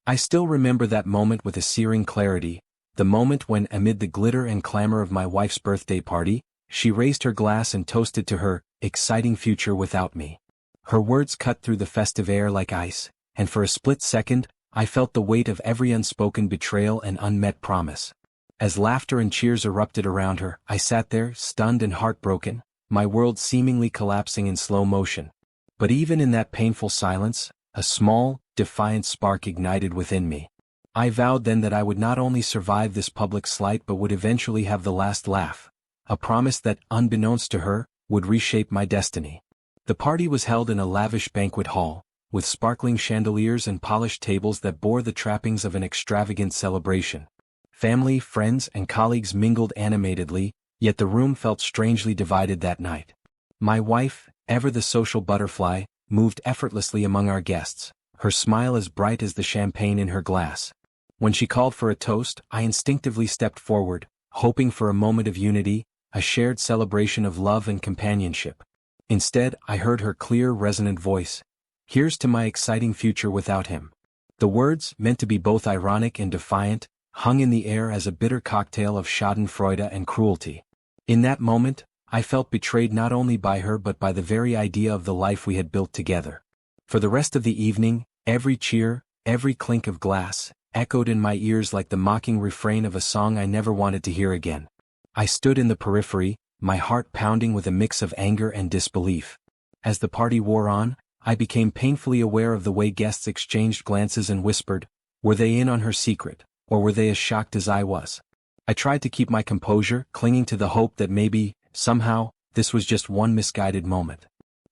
I still remember that moment with a searing clarity, the moment when, amid the glitter and clamor of my wife's birthday party, she raised her glass and toasted to her exciting future without me. Her words cut through the festive air like ice, and for a split second, I felt the weight of every unspoken betrayal and unmet promise. As laughter and cheers erupted around her, I sat there, stunned and heartbroken, my world seemingly collapsing in slow motion. But even in that painful silence, a small, defiant spark ignited within me. I vowed then that I would not only survive this public slight but would eventually have the last laugh, a promise that, unbeknownst to her, would reshape my destiny. The party was held in a lavish banquet hall, with sparkling chandeliers and polished tables that bore the trappings of an extravagant celebration. Family, friends, and colleagues mingled animatedly, yet the room felt strangely divided that night. My wife, ever the social butterfly, moved effortlessly among our guests, her smile as bright as the champagne in her glass. When she called for a toast, I instinctively stepped forward, hoping for a moment of unity, a shared celebration of love and companionship. Instead, I heard her clear, resonant voice. "Here's to my exciting future without him." The words, meant to be both ironic and defiant, hung in the air as a bitter cocktail of schadenfreude and cruelty. In that moment, I felt betrayed not only by her but by the very idea of the life we had built together. For the rest of the evening, every cheer, every clink of glass, echoed in my ears like the mocking refrain of a song I never wanted to hear again. I stood in the periphery, my heart pounding with a mix of anger and disbelief. As the party wore on, I became painfully aware of the way guests exchanged glances and whispered, were they in on her secret, or were they as shocked as I was? I tried to keep my composure, clinging to the hope that maybe, somehow, this was just one misguided moment.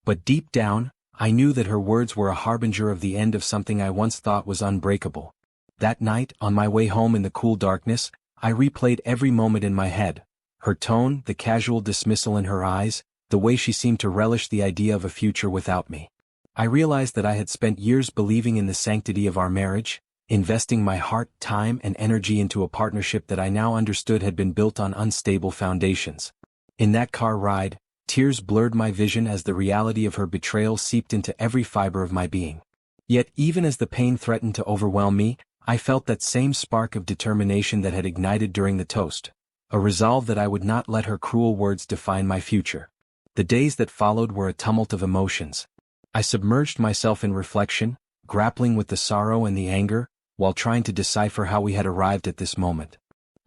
But deep down, I knew that her words were a harbinger of the end of something I once thought was unbreakable. That night, on my way home in the cool darkness, I replayed every moment in my head. Her tone, the casual dismissal in her eyes, the way she seemed to relish the idea of a future without me. I realized that I had spent years believing in the sanctity of our marriage, investing my heart, time, and energy into a partnership that I now understood had been built on unstable foundations. In that car ride, tears blurred my vision as the reality of her betrayal seeped into every fiber of my being. Yet even as the pain threatened to overwhelm me, I felt that same spark of determination that had ignited during the toast, a resolve that I would not let her cruel words define my future. The days that followed were a tumult of emotions. I submerged myself in reflection, grappling with the sorrow and the anger, while trying to decipher how we had arrived at this moment.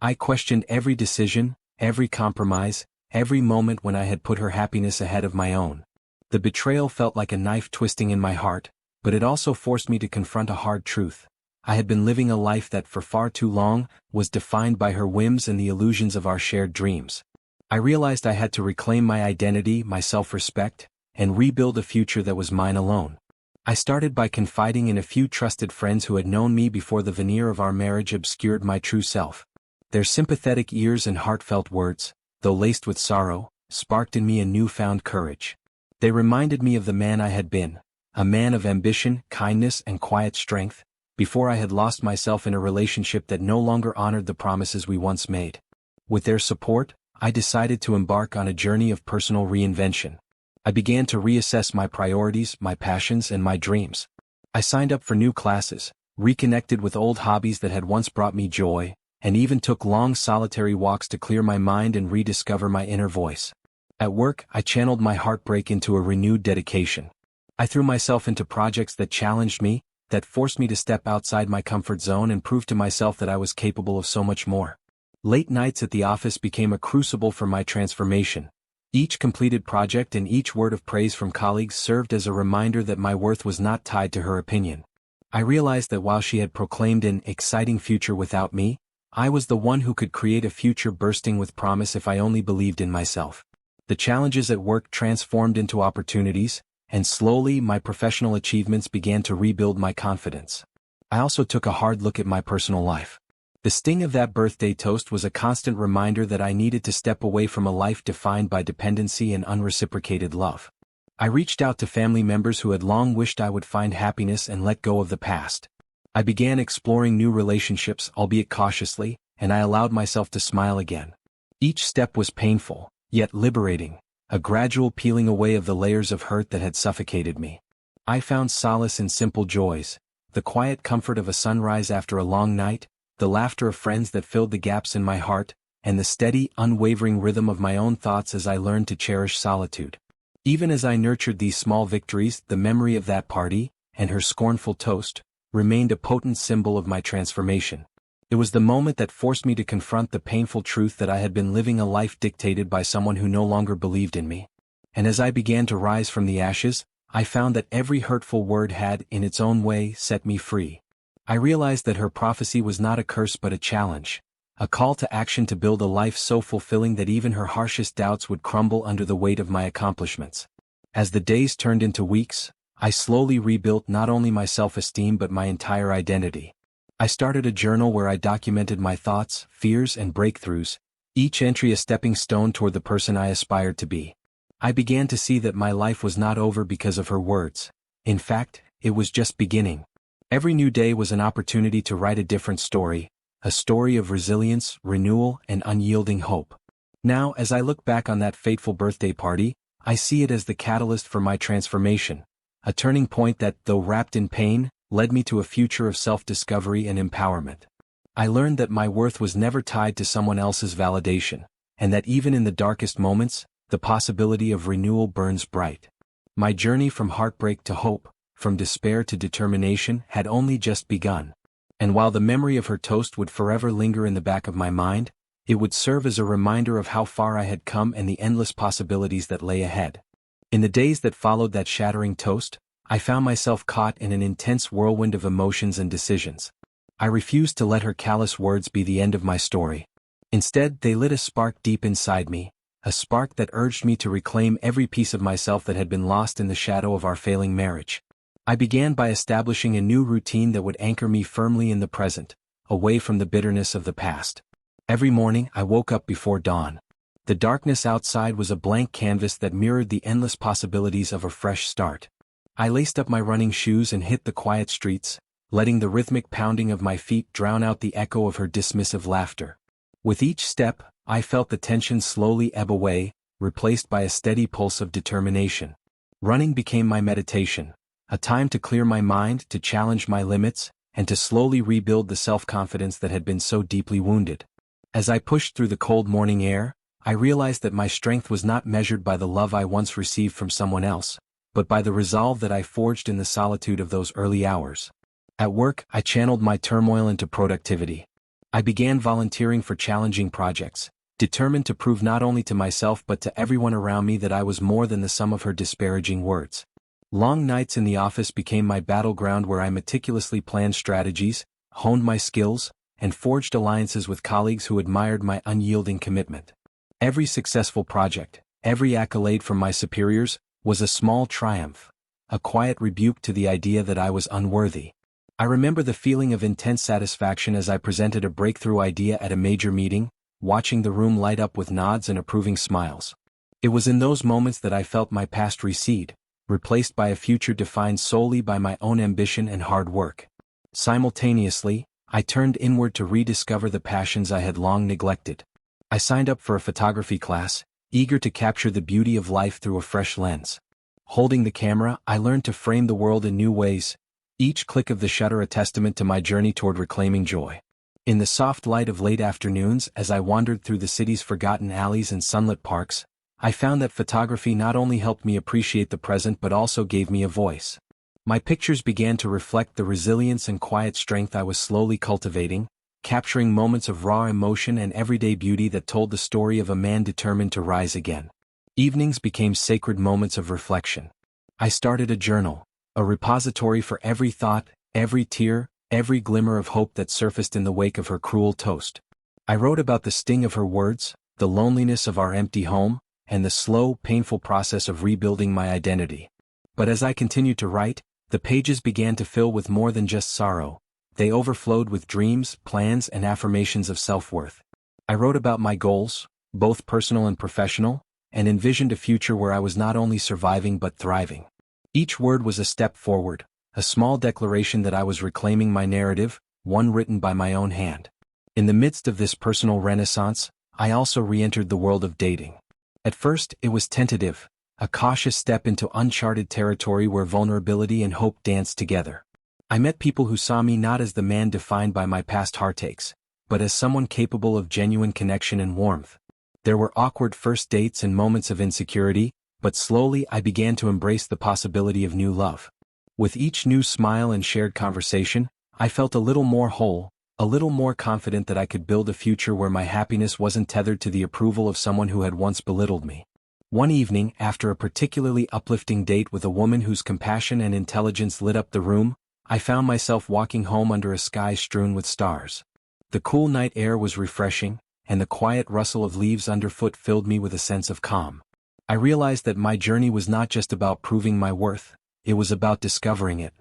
I questioned every decision, every compromise, every moment when I had put her happiness ahead of my own. The betrayal felt like a knife twisting in my heart, but it also forced me to confront a hard truth. I had been living a life that for far too long was defined by her whims and the illusions of our shared dreams. I realized I had to reclaim my identity, my self-respect, and rebuild a future that was mine alone. I started by confiding in a few trusted friends who had known me before the veneer of our marriage obscured my true self. Their sympathetic ears and heartfelt words, though laced with sorrow, sparked in me a newfound courage. They reminded me of the man I had been, a man of ambition, kindness, and quiet strength, before I had lost myself in a relationship that no longer honored the promises we once made. With their support, I decided to embark on a journey of personal reinvention. I began to reassess my priorities, my passions, and my dreams. I signed up for new classes, reconnected with old hobbies that had once brought me joy, and even took long solitary walks to clear my mind and rediscover my inner voice. At work, I channeled my heartbreak into a renewed dedication. I threw myself into projects that challenged me, that forced me to step outside my comfort zone and prove to myself that I was capable of so much more. Late nights at the office became a crucible for my transformation. Each completed project and each word of praise from colleagues served as a reminder that my worth was not tied to her opinion. I realized that while she had proclaimed an exciting future without me, I was the one who could create a future bursting with promise if I only believed in myself. The challenges at work transformed into opportunities, and slowly my professional achievements began to rebuild my confidence. I also took a hard look at my personal life. The sting of that birthday toast was a constant reminder that I needed to step away from a life defined by dependency and unreciprocated love. I reached out to family members who had long wished I would find happiness and let go of the past. I began exploring new relationships, albeit cautiously, and I allowed myself to smile again. Each step was painful, yet liberating, a gradual peeling away of the layers of hurt that had suffocated me. I found solace in simple joys, the quiet comfort of a sunrise after a long night, the laughter of friends that filled the gaps in my heart, and the steady, unwavering rhythm of my own thoughts as I learned to cherish solitude. Even as I nurtured these small victories, the memory of that party, and her scornful toast, remained a potent symbol of my transformation. It was the moment that forced me to confront the painful truth that I had been living a life dictated by someone who no longer believed in me. And as I began to rise from the ashes, I found that every hurtful word had, in its own way, set me free. I realized that her prophecy was not a curse but a challenge, a call to action to build a life so fulfilling that even her harshest doubts would crumble under the weight of my accomplishments. As the days turned into weeks, I slowly rebuilt not only my self-esteem but my entire identity. I started a journal where I documented my thoughts, fears, and breakthroughs, each entry a stepping stone toward the person I aspired to be. I began to see that my life was not over because of her words. In fact, it was just beginning. Every new day was an opportunity to write a different story, a story of resilience, renewal, and unyielding hope. Now, as I look back on that fateful birthday party, I see it as the catalyst for my transformation, a turning point that, though wrapped in pain, led me to a future of self-discovery and empowerment. I learned that my worth was never tied to someone else's validation, and that even in the darkest moments, the possibility of renewal burns bright. My journey from heartbreak to hope, from despair to determination, had only just begun. And while the memory of her toast would forever linger in the back of my mind, it would serve as a reminder of how far I had come and the endless possibilities that lay ahead. In the days that followed that shattering toast, I found myself caught in an intense whirlwind of emotions and decisions. I refused to let her callous words be the end of my story. Instead, they lit a spark deep inside me, a spark that urged me to reclaim every piece of myself that had been lost in the shadow of our failing marriage. I began by establishing a new routine that would anchor me firmly in the present, away from the bitterness of the past. Every morning, I woke up before dawn. The darkness outside was a blank canvas that mirrored the endless possibilities of a fresh start. I laced up my running shoes and hit the quiet streets, letting the rhythmic pounding of my feet drown out the echo of her dismissive laughter. With each step, I felt the tension slowly ebb away, replaced by a steady pulse of determination. Running became my meditation, a time to clear my mind, to challenge my limits, and to slowly rebuild the self-confidence that had been so deeply wounded. As I pushed through the cold morning air, I realized that my strength was not measured by the love I once received from someone else, but by the resolve that I forged in the solitude of those early hours. At work, I channeled my turmoil into productivity. I began volunteering for challenging projects, determined to prove not only to myself but to everyone around me that I was more than the sum of her disparaging words. Long nights in the office became my battleground where I meticulously planned strategies, honed my skills, and forged alliances with colleagues who admired my unyielding commitment. Every successful project, every accolade from my superiors, was a small triumph, a quiet rebuke to the idea that I was unworthy. I remember the feeling of intense satisfaction as I presented a breakthrough idea at a major meeting, watching the room light up with nods and approving smiles. It was in those moments that I felt my past recede, replaced by a future defined solely by my own ambition and hard work. Simultaneously, I turned inward to rediscover the passions I had long neglected. I signed up for a photography class, eager to capture the beauty of life through a fresh lens. Holding the camera, I learned to frame the world in new ways, each click of the shutter a testament to my journey toward reclaiming joy. In the soft light of late afternoons, as I wandered through the city's forgotten alleys and sunlit parks, I found that photography not only helped me appreciate the present but also gave me a voice. My pictures began to reflect the resilience and quiet strength I was slowly cultivating, capturing moments of raw emotion and everyday beauty that told the story of a man determined to rise again. Evenings became sacred moments of reflection. I started a journal, a repository for every thought, every tear, every glimmer of hope that surfaced in the wake of her cruel toast. I wrote about the sting of her words, the loneliness of our empty home, and the slow, painful process of rebuilding my identity. But as I continued to write, the pages began to fill with more than just sorrow. They overflowed with dreams, plans, and affirmations of self-worth. I wrote about my goals, both personal and professional, and envisioned a future where I was not only surviving but thriving. Each word was a step forward, a small declaration that I was reclaiming my narrative, one written by my own hand. In the midst of this personal renaissance, I also re-entered the world of dating. At first, it was tentative, a cautious step into uncharted territory where vulnerability and hope danced together. I met people who saw me not as the man defined by my past heartaches, but as someone capable of genuine connection and warmth. There were awkward first dates and moments of insecurity, but slowly I began to embrace the possibility of new love. With each new smile and shared conversation, I felt a little more whole, a little more confident that I could build a future where my happiness wasn't tethered to the approval of someone who had once belittled me. One evening, after a particularly uplifting date with a woman whose compassion and intelligence lit up the room, I found myself walking home under a sky strewn with stars. The cool night air was refreshing, and the quiet rustle of leaves underfoot filled me with a sense of calm. I realized that my journey was not just about proving my worth, it was about discovering it.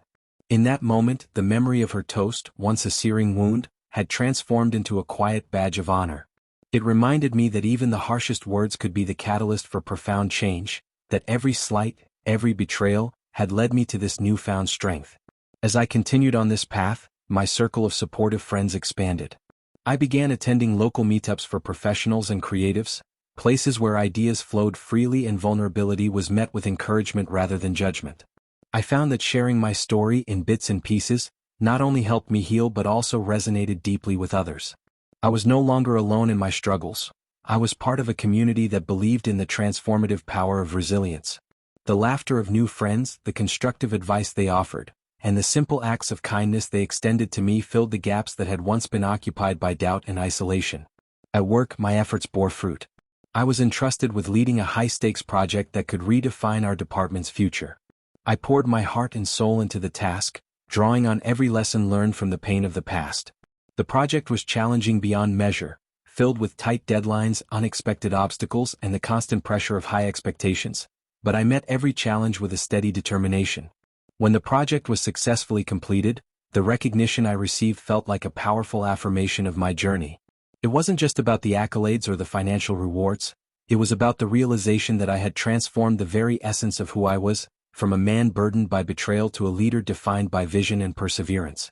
In that moment, the memory of her toast, once a searing wound, had transformed into a quiet badge of honor. It reminded me that even the harshest words could be the catalyst for profound change, that every slight, every betrayal, had led me to this newfound strength. As I continued on this path, my circle of supportive friends expanded. I began attending local meetups for professionals and creatives, places where ideas flowed freely and vulnerability was met with encouragement rather than judgment. I found that sharing my story in bits and pieces not only helped me heal but also resonated deeply with others. I was no longer alone in my struggles. I was part of a community that believed in the transformative power of resilience. The laughter of new friends, the constructive advice they offered, and the simple acts of kindness they extended to me filled the gaps that had once been occupied by doubt and isolation. At work, my efforts bore fruit. I was entrusted with leading a high-stakes project that could redefine our department's future. I poured my heart and soul into the task, drawing on every lesson learned from the pain of the past. The project was challenging beyond measure, filled with tight deadlines, unexpected obstacles, and the constant pressure of high expectations, but I met every challenge with a steady determination. When the project was successfully completed, the recognition I received felt like a powerful affirmation of my journey. It wasn't just about the accolades or the financial rewards, it was about the realization that I had transformed the very essence of who I was, from a man burdened by betrayal to a leader defined by vision and perseverance.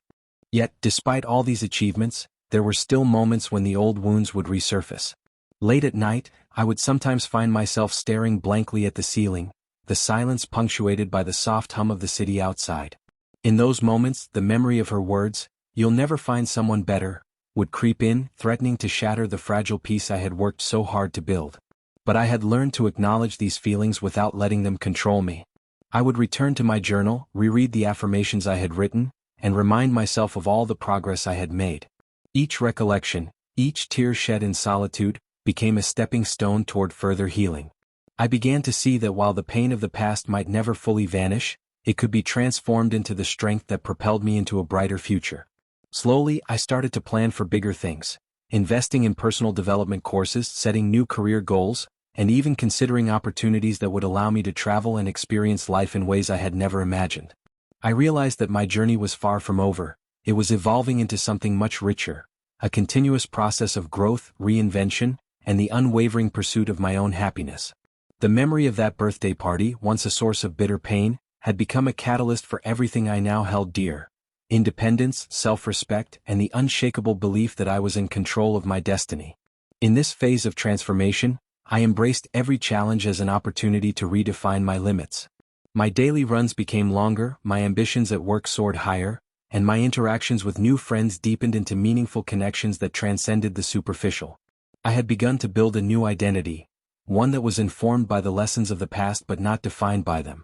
Yet, despite all these achievements, there were still moments when the old wounds would resurface. Late at night, I would sometimes find myself staring blankly at the ceiling, the silence punctuated by the soft hum of the city outside. In those moments, the memory of her words, "You'll never find someone better," would creep in, threatening to shatter the fragile peace I had worked so hard to build. But I had learned to acknowledge these feelings without letting them control me. I would return to my journal, reread the affirmations I had written, and remind myself of all the progress I had made. Each recollection, each tear shed in solitude, became a stepping stone toward further healing. I began to see that while the pain of the past might never fully vanish, it could be transformed into the strength that propelled me into a brighter future. Slowly, I started to plan for bigger things, investing in personal development courses, setting new career goals, and even considering opportunities that would allow me to travel and experience life in ways I had never imagined. I realized that my journey was far from over, it was evolving into something much richer, a continuous process of growth, reinvention, and the unwavering pursuit of my own happiness. The memory of that birthday party, once a source of bitter pain, had become a catalyst for everything I now held dear: independence, self-respect, and the unshakable belief that I was in control of my destiny. In this phase of transformation, I embraced every challenge as an opportunity to redefine my limits. My daily runs became longer, my ambitions at work soared higher, and my interactions with new friends deepened into meaningful connections that transcended the superficial. I had begun to build a new identity, one that was informed by the lessons of the past but not defined by them.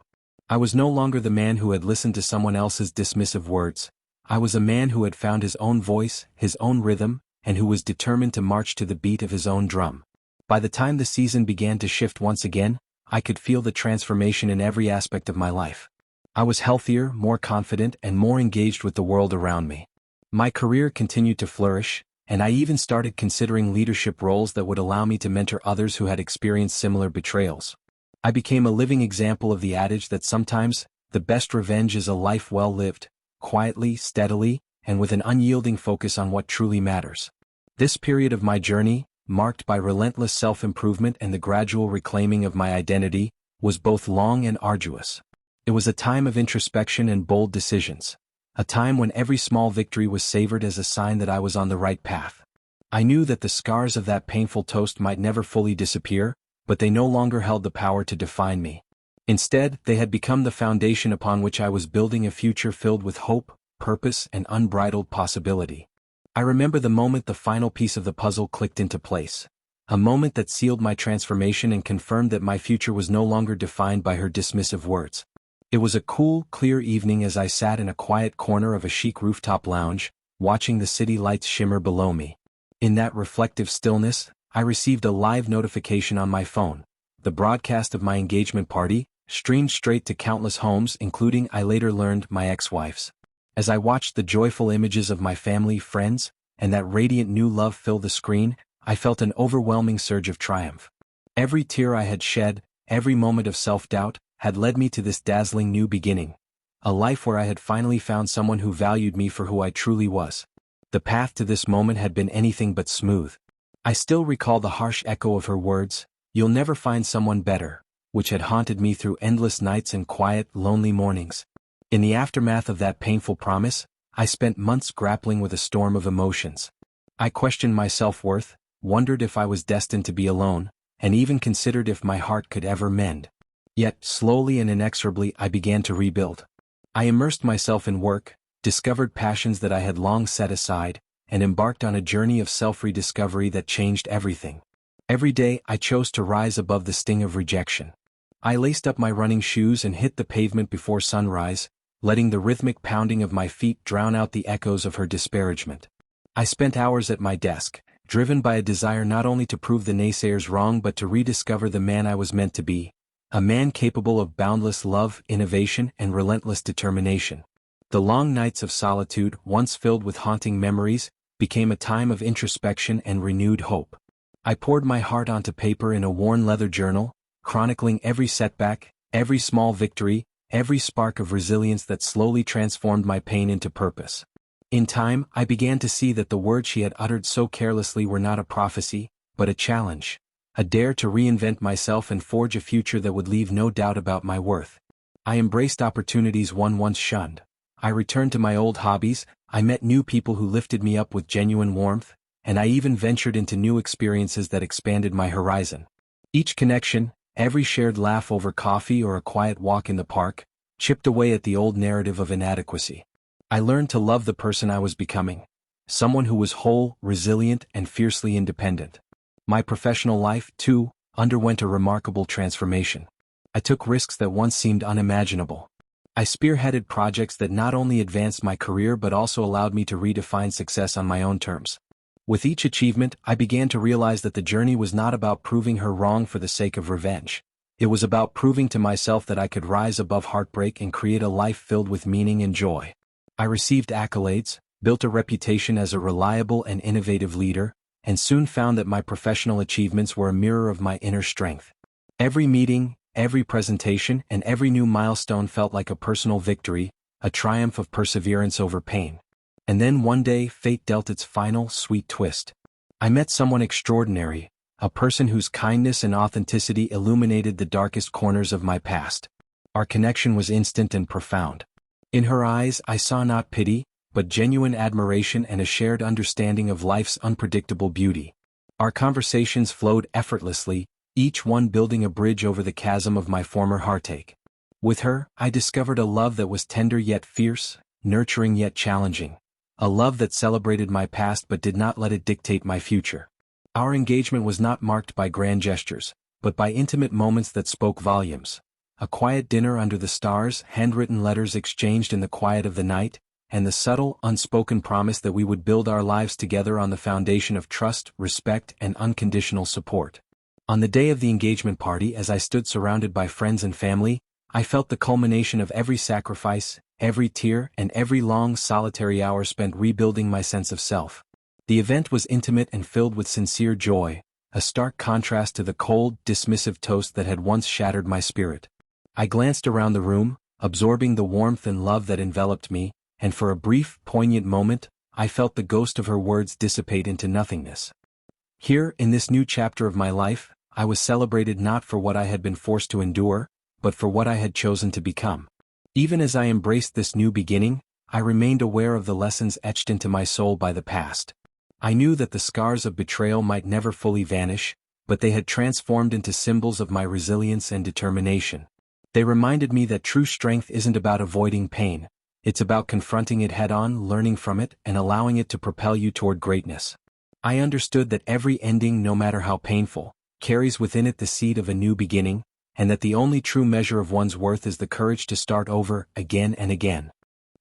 I was no longer the man who had listened to someone else's dismissive words. I was a man who had found his own voice, his own rhythm, and who was determined to march to the beat of his own drum. By the time the season began to shift once again, I could feel the transformation in every aspect of my life. I was healthier, more confident, and more engaged with the world around me. My career continued to flourish, and I even started considering leadership roles that would allow me to mentor others who had experienced similar betrayals. I became a living example of the adage that sometimes, the best revenge is a life well lived, quietly, steadily, and with an unyielding focus on what truly matters. This period of my journey, marked by relentless self-improvement and the gradual reclaiming of my identity, was both long and arduous. It was a time of introspection and bold decisions, a time when every small victory was savored as a sign that I was on the right path. I knew that the scars of that painful toast might never fully disappear, but they no longer held the power to define me. Instead, they had become the foundation upon which I was building a future filled with hope, purpose, and unbridled possibility. I remember the moment the final piece of the puzzle clicked into place. A moment that sealed my transformation and confirmed that my future was no longer defined by her dismissive words. It was a cool, clear evening as I sat in a quiet corner of a chic rooftop lounge, watching the city lights shimmer below me. In that reflective stillness, I received a live notification on my phone. The broadcast of my engagement party, streamed straight to countless homes, including, I later learned, my ex-wife's. As I watched the joyful images of my family, friends, and that radiant new love fill the screen, I felt an overwhelming surge of triumph. Every tear I had shed, every moment of self-doubt, had led me to this dazzling new beginning. A life where I had finally found someone who valued me for who I truly was. The path to this moment had been anything but smooth. I still recall the harsh echo of her words, "You'll never find someone better," which had haunted me through endless nights and quiet, lonely mornings. In the aftermath of that painful promise, I spent months grappling with a storm of emotions. I questioned my self-worth, wondered if I was destined to be alone, and even considered if my heart could ever mend. Yet, slowly and inexorably, I began to rebuild. I immersed myself in work, discovered passions that I had long set aside, and embarked on a journey of self-rediscovery that changed everything. Every day, I chose to rise above the sting of rejection. I laced up my running shoes and hit the pavement before sunrise, letting the rhythmic pounding of my feet drown out the echoes of her disparagement. I spent hours at my desk, driven by a desire not only to prove the naysayers wrong but to rediscover the man I was meant to be, a man capable of boundless love, innovation, and relentless determination. The long nights of solitude, once filled with haunting memories, became a time of introspection and renewed hope. I poured my heart onto paper in a worn leather journal, chronicling every setback, every small victory, every spark of resilience that slowly transformed my pain into purpose. In time, I began to see that the words she had uttered so carelessly were not a prophecy, but a challenge, a dare to reinvent myself and forge a future that would leave no doubt about my worth. I embraced opportunities one once shunned. I returned to my old hobbies, I met new people who lifted me up with genuine warmth, and I even ventured into new experiences that expanded my horizon. Each connection, every shared laugh over coffee or a quiet walk in the park, chipped away at the old narrative of inadequacy. I learned to love the person I was becoming, someone who was whole, resilient, and fiercely independent. My professional life, too, underwent a remarkable transformation. I took risks that once seemed unimaginable. I spearheaded projects that not only advanced my career but also allowed me to redefine success on my own terms. With each achievement, I began to realize that the journey was not about proving her wrong for the sake of revenge. It was about proving to myself that I could rise above heartbreak and create a life filled with meaning and joy. I received accolades, built a reputation as a reliable and innovative leader, and soon found that my professional achievements were a mirror of my inner strength. Every meeting, every presentation, and every new milestone felt like a personal victory, a triumph of perseverance over pain. And then one day, fate dealt its final, sweet twist. I met someone extraordinary, a person whose kindness and authenticity illuminated the darkest corners of my past. Our connection was instant and profound. In her eyes, I saw not pity, but genuine admiration and a shared understanding of life's unpredictable beauty. Our conversations flowed effortlessly, each one building a bridge over the chasm of my former heartache. With her, I discovered a love that was tender yet fierce, nurturing yet challenging. A love that celebrated my past but did not let it dictate my future. Our engagement was not marked by grand gestures, but by intimate moments that spoke volumes. A quiet dinner under the stars, handwritten letters exchanged in the quiet of the night, and the subtle, unspoken promise that we would build our lives together on the foundation of trust, respect, and unconditional support. On the day of the engagement party, as I stood surrounded by friends and family, I felt the culmination of every sacrifice, every tear, and every long, solitary hour spent rebuilding my sense of self. The event was intimate and filled with sincere joy, a stark contrast to the cold, dismissive toast that had once shattered my spirit. I glanced around the room, absorbing the warmth and love that enveloped me, and for a brief, poignant moment, I felt the ghost of her words dissipate into nothingness. Here, in this new chapter of my life, I was celebrated not for what I had been forced to endure, but for what I had chosen to become. Even as I embraced this new beginning, I remained aware of the lessons etched into my soul by the past. I knew that the scars of betrayal might never fully vanish, but they had transformed into symbols of my resilience and determination. They reminded me that true strength isn't about avoiding pain, It's about confronting it head-on, learning from it, and allowing it to propel you toward greatness. I understood that every ending, no matter how painful, carries within it the seed of a new beginning, and that the only true measure of one's worth is the courage to start over, again and again.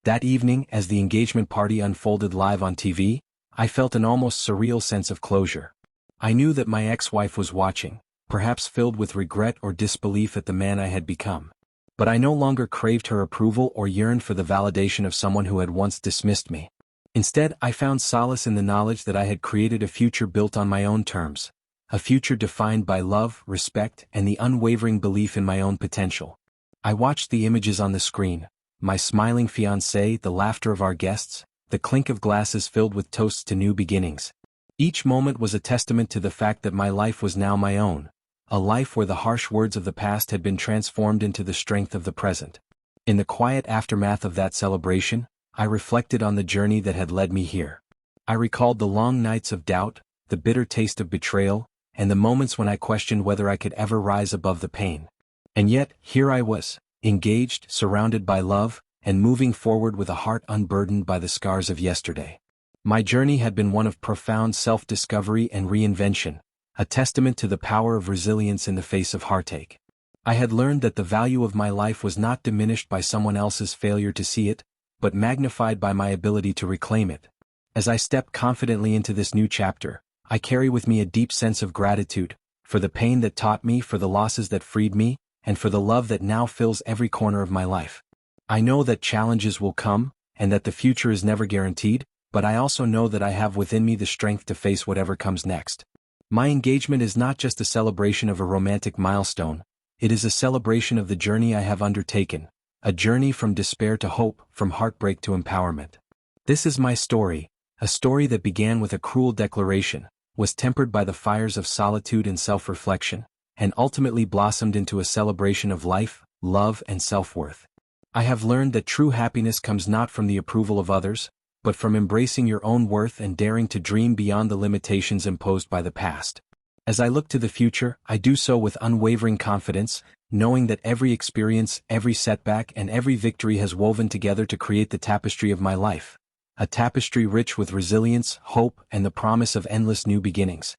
That evening, as the engagement party unfolded live on TV, I felt an almost surreal sense of closure. I knew that my ex-wife was watching, perhaps filled with regret or disbelief at the man I had become. But I no longer craved her approval or yearned for the validation of someone who had once dismissed me. Instead, I found solace in the knowledge that I had created a future built on my own terms, a future defined by love, respect, and the unwavering belief in my own potential. I watched the images on the screen, my smiling fiancé, the laughter of our guests, the clink of glasses filled with toasts to new beginnings. Each moment was a testament to the fact that my life was now my own, a life where the harsh words of the past had been transformed into the strength of the present. In the quiet aftermath of that celebration, I reflected on the journey that had led me here. I recalled the long nights of doubt, the bitter taste of betrayal, and the moments when I questioned whether I could ever rise above the pain. And yet, here I was, engaged, surrounded by love, and moving forward with a heart unburdened by the scars of yesterday. My journey had been one of profound self-discovery and reinvention, a testament to the power of resilience in the face of heartache. I had learned that the value of my life was not diminished by someone else's failure to see it, but magnified by my ability to reclaim it. As I step confidently into this new chapter, I carry with me a deep sense of gratitude, for the pain that taught me, for the losses that freed me, and for the love that now fills every corner of my life. I know that challenges will come, and that the future is never guaranteed, but I also know that I have within me the strength to face whatever comes next. My engagement is not just a celebration of a romantic milestone, it is a celebration of the journey I have undertaken, a journey from despair to hope, from heartbreak to empowerment. This is my story, a story that began with a cruel declaration, was tempered by the fires of solitude and self-reflection, and ultimately blossomed into a celebration of life, love, and self-worth. I have learned that true happiness comes not from the approval of others, but from embracing your own worth and daring to dream beyond the limitations imposed by the past. As I look to the future, I do so with unwavering confidence, knowing that every experience, every setback, and every victory has woven together to create the tapestry of my life, a tapestry rich with resilience, hope, and the promise of endless new beginnings.